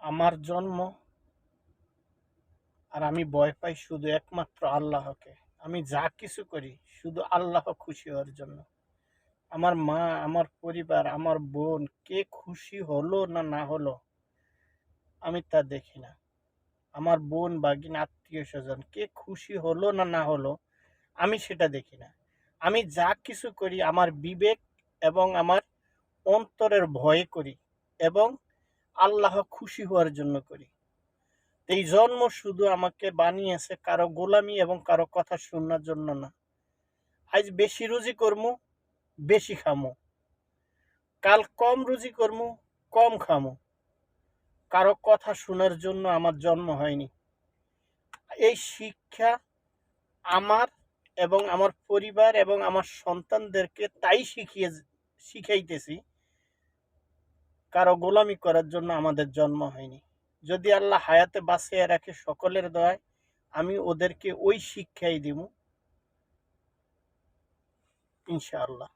আমার জন্ম, আর আমি ভয় পাই শুধু একমাত্র আল্লাহকে। আমি যা কিছু করি শুধু আল্লাহ খুশি হওয়ার জন্য। আমার মা, আমার পরিবার, আমার বোন কে খুশি হলো না না হলো আমি তা দেখি না। আমার বোন, ভাগিন, আত্মীয় স্বজন কে খুশি হলো না না হলো আমি সেটা দেখি না। আমি যা কিছু করি আমার বিবেক এবং আমার অন্তরের ভয়ে করি, এবং আল্লাহ খুশি হওয়ার জন্য করি। এই জন্ম শুধু আমাকে বানিয়েছে কারো গোলামি এবং কারো কথা শোনার জন্য না। আজ বেশি রুজি করমু, বেশি খামু, কাল কম রুজি করমু, কম খামু। কারো কথা শোনার জন্য আমার জন্ম হয়নি। এই শিক্ষা আমার এবং আমার পরিবার এবং আমার সন্তানদেরকে তাই শিখাইতেছি, কারো গোলামি করার জন্য আমাদের জন্ম হয়নি। যদি আল্লাহ হায়াতে বাঁচিয়ে রাখে সকলের দয়ায়, আমি ওদেরকে ওই শিক্ষাই দিব, ইনশাআল্লাহ।